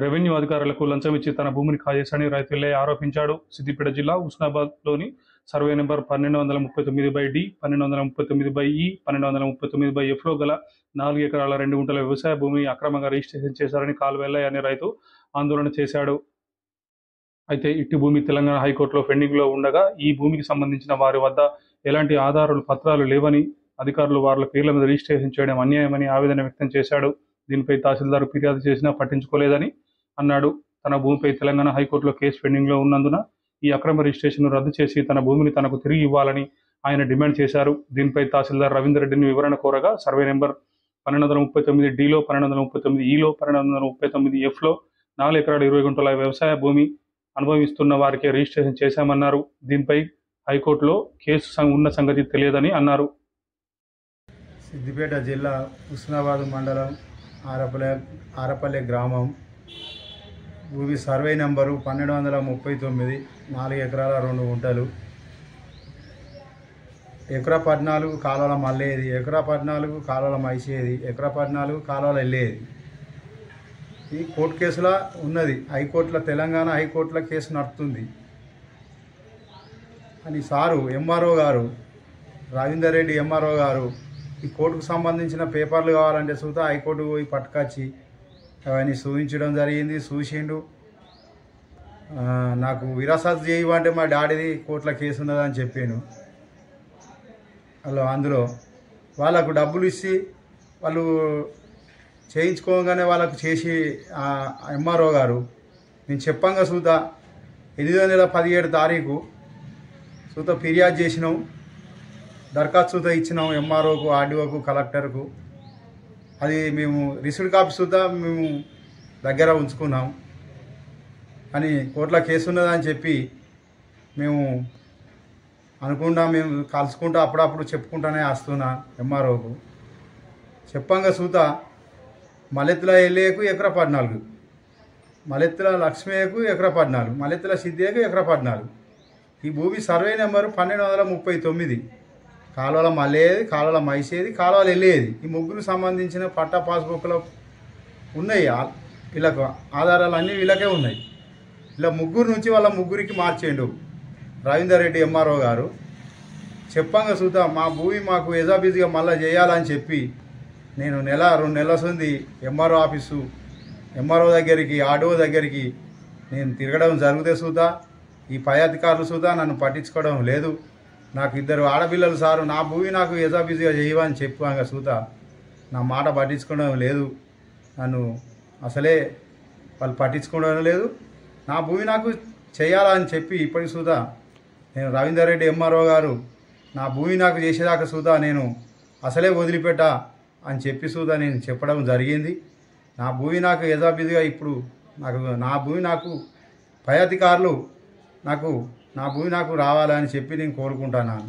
Revenue అధికారులకు లంచం ఇచ్చి తన భూమిని కాజేశాడని రైతు ఎల్లయ్య ఆరోపించాడు. సిద్దిపేట జిల్లా హుస్నాబాద్లోని సర్వే నెంబర్ 1239/డి, 1239/ఈ, 1239/ఎఫ్లో గల 4 ఎకరాల 2 గుంటల వ్యవసాయ భూమిని అక్రమంగా రిజిస్ట్రేషన్ చేశారని కాల్వ ఎల్లయ్య అనే రైతు ఆందోళన చేశాడు. అయితే ఇట్టి భూమి తెలంగాణ హైకోర్టులో పెండింగ్లో ఉండగా ఈ భూమికి సంబంధించిన వారి వద్ద ఎలాంటి ఆధారాలు పత్రాలు లేవని, అధికారులు వారి పేర్ల మీద రిజిస్ట్రేషన్ చేయడం అన్యాయమని ఆవేదన వ్యక్తం చేశాడు. దీనిపై తహసీల్దార్ ఫిర్యాదు చేసినా పట్టించుకోలేదని అన్నాడు. తన భూమిపై తెలంగాణ హైకోర్టులో కేసు పెండింగ్లో ఉన్నందున ఈ అక్రమ రిజిస్ట్రేషన్ను రద్దు చేసి తన భూమిని తనకు తిరిగి ఇవ్వాలని ఆయన డిమాండ్ చేశారు. దీనిపై తహసీల్దార్ రవీందర్ రెడ్డిని వివరణ కోరగా సర్వే నెంబర్ 1239/డిలో, 1239/ఈలో, 1239/ఎఫ్లో 4 ఎకరాల 20 గుంటల వ్యవసాయ భూమి అనుభవిస్తున్న వారికే రిజిస్ట్రేషన్ చేశామన్నారు. దీనిపై హైకోర్టులో కేసు ఉన్న సంగతి తెలియదని అన్నారు. సిద్దిపేట జిల్లా హుస్నాబాద్ మండలం ఆరపల్లె గ్రామం భూమి సర్వే నెంబరు 1239, 4 ఎకరాల 2 గుంటలు, ఎకరా 14 కాలువల మల్లేది, ఎకరా 14 కాలువల మైసేది, ఎకరా 14 కాలువల వెళ్ళేది. ఈ కోర్టు కేసులా ఉన్నది. హైకోర్టులో, తెలంగాణ హైకోర్టులో కేసు నడుస్తుంది అని సారు ఎంఆర్ఓ గారు, రవీందర్ రెడ్డి ఎంఆర్ఓ గారు ఈ కోర్టుకు సంబంధించిన పేపర్లు కావాలంటే చూద్దా హైకోర్టుకు పోయి పట్టుకొచ్చి అవన్నీ చూపించడం జరిగింది. చూసిండు. నాకు విరాసత్ చేయమంటే మా డాడీది కోర్టులో కేసు ఉన్నదని చెప్పాను. అందులో వాళ్ళకు డబ్బులు ఇచ్చి వాళ్ళు చేయించుకోగానే వాళ్ళకు చేసి ఎంఆర్ఓ గారు నేను చెప్పంగా చూద్దా 8వ నెల 17 తారీఖు చూద్దా ఫిర్యాదు చేసినాం, దరఖాస్తు చూద్దా ఇచ్చినాం ఎంఆర్ఓకు, ఆర్డీఓకు, కలెక్టర్కు. అది మేము రిసీవ్డ్ కాపీ చూద్దా మేము దగ్గర ఉంచుకున్నాం. అని కోర్టులో కేసు ఉన్నదని చెప్పి మేము అనుకుంటాం. మేము కలుసుకుంటా అప్పుడప్పుడు చెప్పుకుంటానే వస్తున్నా ఎంఆర్ఓకు. చెప్పంగా చూద్దా మలెత్తుల ఎల్లేకు ఎకరా 14, మలెత్తుల లక్ష్మయ్యకు ఎకరా 14, మలెత్తుల సిద్ధియకు ఎకరా 14. ఈ భూమి సర్వే నెంబరు 1239. కాలువల మల్లేది, కాలువల మైసేది, కాలువలు వెళ్ళేది. ఈ ముగ్గురు సంబంధించిన పట్టా పాస్బుక్లో ఉన్నాయి. వీళ్ళకు ఆధారాలు అన్నీ వీళ్ళకే ఉన్నాయి. ఇలా ముగ్గురు నుంచి వాళ్ళ ముగ్గురికి మార్చేయండు రవీందర్ రెడ్డి ఎంఆర్ఓ గారు. చెప్పంగా చూద్దాం మా భూమి మాకు ఎజాబీజీగా మళ్ళీ చేయాలని చెప్పి నేను 2 నెలల ఉంది ఎంఆర్ఓ ఆఫీసు, ఎంఆర్ఓ దగ్గరికి, ఆర్డీఓ దగ్గరికి నేను తిరగడం జరిగితే చూద్దా ఈ పై అధికారులు చూద్దా నన్ను పట్టించుకోవడం లేదు. నాకు 2 ఆడపిల్లలు సారు, నా భూమి నాకు ఎజాబీజీగా చేయవని చెప్పాక చూద్దా నా మాట పట్టించుకోవడం లేదు. నన్ను అసలే వాళ్ళు పట్టించుకోవడం లేదు. నా భూమి నాకు చేయాలని చెప్పి ఇప్పటికి చూద్దా నేను రవీందర్ రెడ్డి ఎంఆర్ఓ గారు నా భూమి నాకు చేసేదాకా చూద్దా నేను అసలే వదిలిపెట్టా అని చెప్పి చూద్దా నేను చెప్పడం జరిగింది. నా భూమి నాకు యథావిధిగా ఇప్పుడు నా భూమి నాకు పై అధికారులు నా భూమి నాకు రావాలని చెప్పి నేను కోరుకుంటున్నాను.